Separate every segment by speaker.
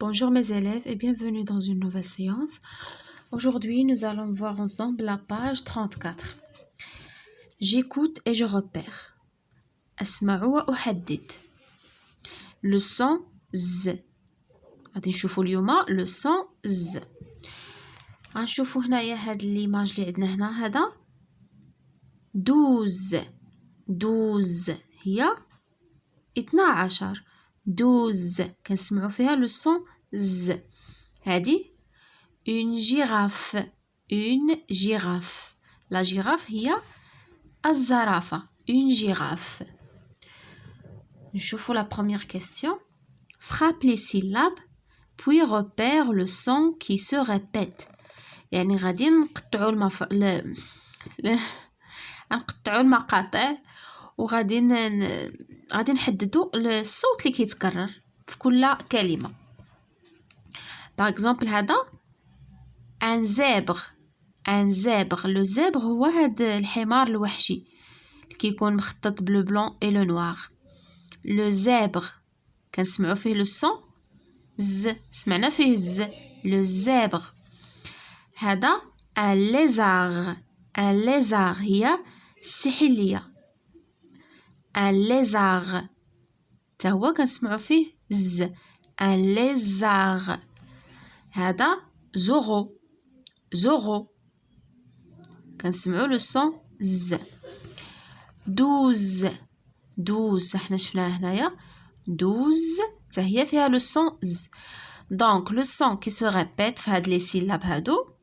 Speaker 1: Bonjour mes élèves et bienvenue dans une nouvelle séance. Aujourd'hui, nous allons voir ensemble la page 34. J'écoute et je repère. أسمع وأحدد. Le son Z. غادي نشوفوا اليوم le son Z. غنشوفوا هنايا هاد ليماج اللي عندنا هنا هذا 12 هي 12 12 كنسمعوا فيها لو سون ز. هادي une girafe la girafe هي الزرافة une girafe. نشوفوا la première question. Frappe les syllabes puis repère le son qui se répète. يعني غادي نقطعوا نقطعوا المقاطع وغادي غادي نحددوا الصوت اللي كيتكرر في كل كلمه. باغ اكزومبل هذا ان زيبر لو زيبر هو هذا الحمار الوحشي اللي كيكون مخطط بلو بلون اي لو نوار. لو زيبر كنسمعوا فيه لو سون ز، سمعنا فيه ز لو زيبر. هذا ان ليزار هي السحليه ان ليزار تا هو كنسمعوا فيه ز ان ليزار. هذا زورو كنسمعوا لو سون ز. 12 حنا شفناها هنايا 12 تا هي فيها لو سون ز. دونك لو سون كي سو ريبيت في هاد لي سيلاب هادو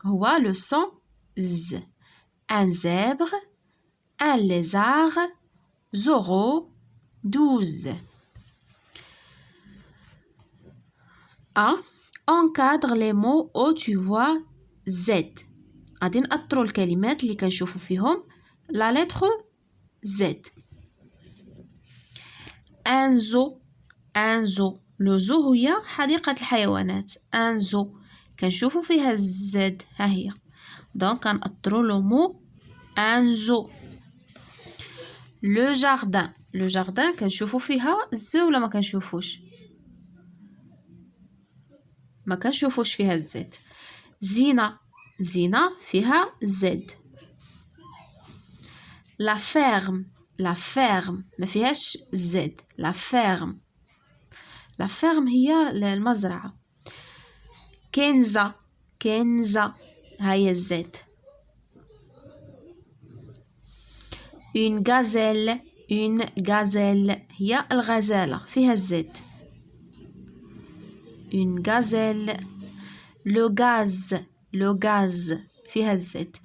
Speaker 1: هو لو سون ز. ان زيبر un lézard, Zorro, 12. A. Encadre les mots où tu vois Z. غادي نأطروا الكلمات اللي كنشوفوا فيهم la lettre Z. Un zoo. Le zoo هي حديقة الحيوانات. Un zoo كنشوفوا فيها الزد ها هي. دونك كنأطروا لو مو un zoo. لو جاردان كنشوفوا فيها الز ولا ما كنشوفوش؟ ما كنشوفوش فيها الزد. زينة فيها زد. لا فيرم ما فيهاش زد. لا فيرم هي المزرعة. كنزة هاي الزد. une gazelle هي الغزالة فيها الزد. une gazelle. le gaz فيها الزد.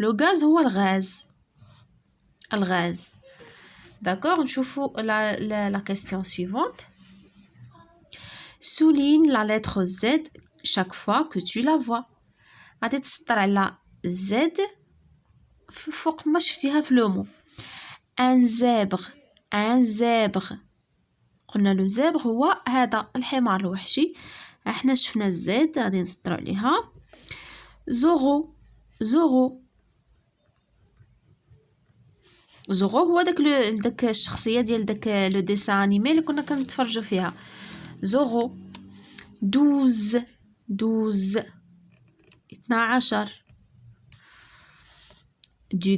Speaker 1: le gaz هو الغاز. d'accord. نشوفوا la question suivante. souligne la lettre Z chaque fois que tu la vois. غادي تسطر على Z فوق ما شفتيها في لو مو. ان زيبر قلنا لو زيبر هو هذا الحمار الوحشي. احنا شفنا الزيت غادي نسطروا عليها. زورو هو داك الشخصيه ديال داك لو ديسان انيمي اللي كنا كنتفرجوا فيها. زورو. 12 12. du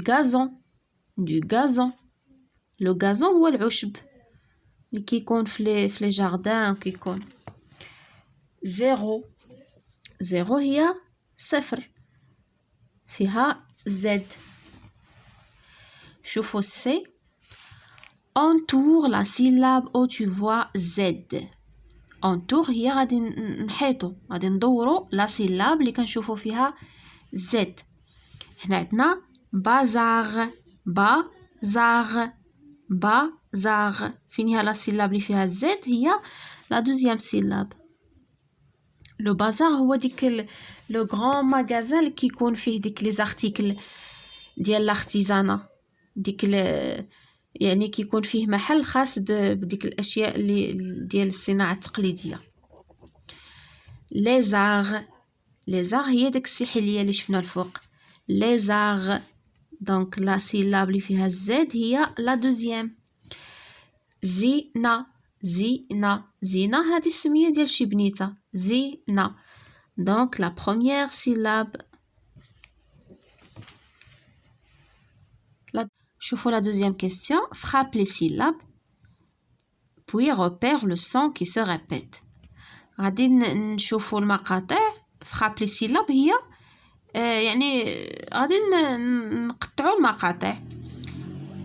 Speaker 1: gazon لو غازون هو العشب اللي كيكون في لي جاردان كيكون. زيرو هي 0 فيها زد. شوفوا السي. entoure la syllabe où tu vois Z. entoure هي غادي نحيطوا غادي ندوروا لا سيلاب اللي كنشوفوا فيها زد. هنا عندنا بازار فين هي لا سيلاب اللي فيها زد هي لا دوزيام سيلاب. لو بازار هو ديك لو غران ماغازان اللي كيكون فيه ديك لي زارتيكل ديال لارتيزانا ديك يعني كيكون فيه محل خاص بديك الاشياء اللي ديال الصناعه التقليديه. ليزار هي داك السحليه اللي شفنا الفوق. ليزار. دونك لا سيلاب اللي فيها الزد هي لا دوزيام. زينة زينة زينة هذه السمية ديال شي بنيتة زينة. donc la première syllabe. شوفوا la deuxième question. frappe les syllabes puis repère le son qui se répète. غادي نشوفوا المقاطع. frappe les syllabes هي يعني غادي نقطعوا المقاطع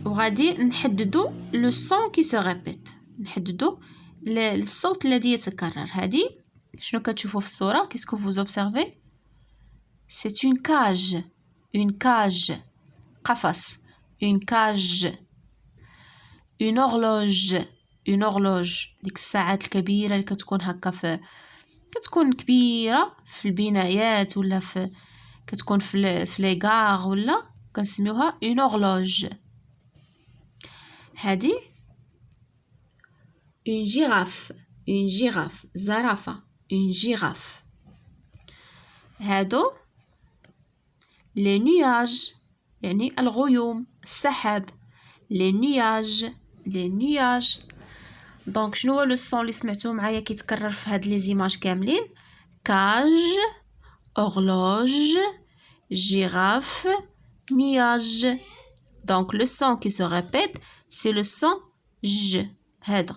Speaker 1: وغادي نحددوا لو سون كي سو ريبيت، نحددوا الصوت الذي يتكرر. هذه شنو كتشوفوا في الصوره؟ كيسكو فوز اوبسيرفي؟ سي اون كاج، اون كاج قفص، اون كاج. اون اورلوج، اون اورلوج ديك الساعات الكبيره اللي كتكون هكا كتكون كبيره في البنايات ولا كتكون في لي غار ولا كنسميوها اون اورلوج. هذه اون جيراف، اون جيراف زرافه، اون جيراف. هادو لي نياج يعني الغيوم، السحاب، لي نياج، لي نياج. دونك شنو هو لو سون اللي سمعتوه معايا كيتكرر في هاد لي زيماج كاملين؟ كاج، اورلوج، girafe, nuage. Donc le son qui se répète, c'est le son J. هذا.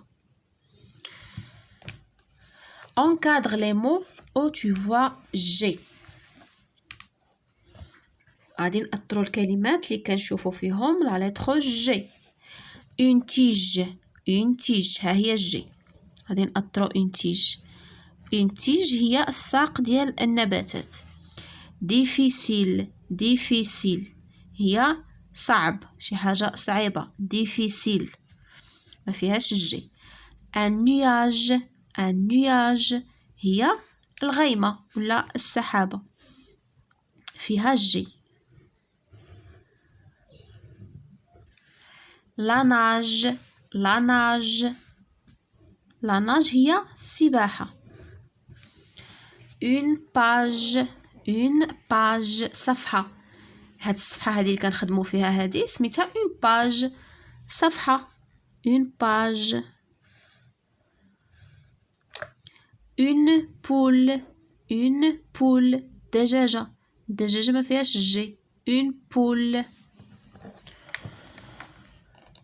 Speaker 1: Encadre les mots où tu vois G. غادي نأطروا الكلمات اللي كنشوفوا فيهم لا lettre G. Une tige, une tige ها هي G. غادي نأطروا une tige. Une tige هي الساق ديال النباتات. difficile difficile هي صعب، شي حاجة صعيبة. difficile ما فيهاش الجي. un nuage un nuage هي الغيمة ولا السحابة فيها الجي. la nage la nage la nage هي السباحة. une page une page صفحة. هاد الصفحة هذه اللي كنخدموا فيها هذه سميتها une page صفحة. une page. une poule une poule دجاجة. الدجاجة ما فيهاش الجي. une poule.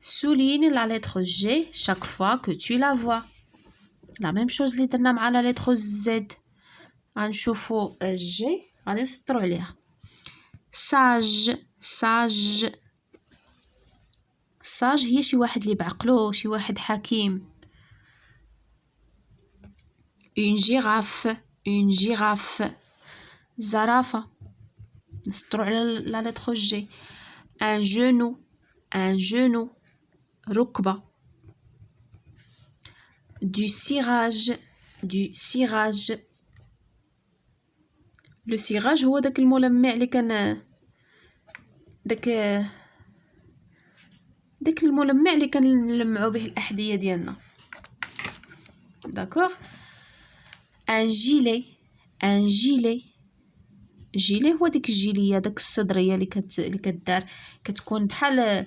Speaker 1: souligne la lettre G chaque fois que tu la vois. la même chose اللي درنا مع la lettre Z. غنشوفوا الجي غادي نسطروا عليها. sage sage sage هي شي واحد اللي بعقلو، شي واحد حكيم. une girafe une girafe زرافة نسطروا على لا lettre G. un genou un genou ركبة. du cirage du cirage. لو سيراج هو داك الملمع اللي كان داك الملمع اللي كنلمعوا به الاحذيه ديالنا. داكوغ. ان جيلي ان جيلي جيلي هو ديك الجيليه داك الصدريه اللي كدار كتكون بحال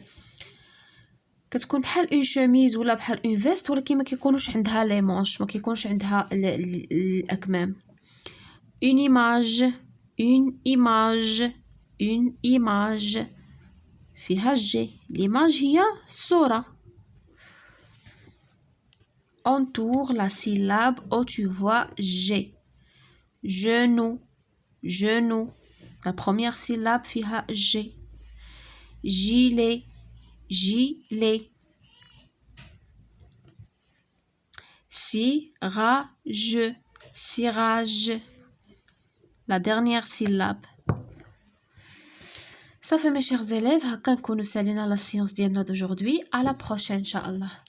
Speaker 1: اون شوميز ولا بحال اون فيست، ولكن ما كيكونوش عندها لي مونش، ما كيكونش عندها الاكمام. une image une image une image فيها الجي. l'image هي الصورة. entoure la syllabe où tu vois G. genou genou la première syllabe فيها G. gilet gilet. cirage cirage la dernière syllabe. صافي mes chers élèves، هكا نكونوا سالينا لا سيونس ديالنا d'aujourd'hui. à la prochaine ان شاء الله.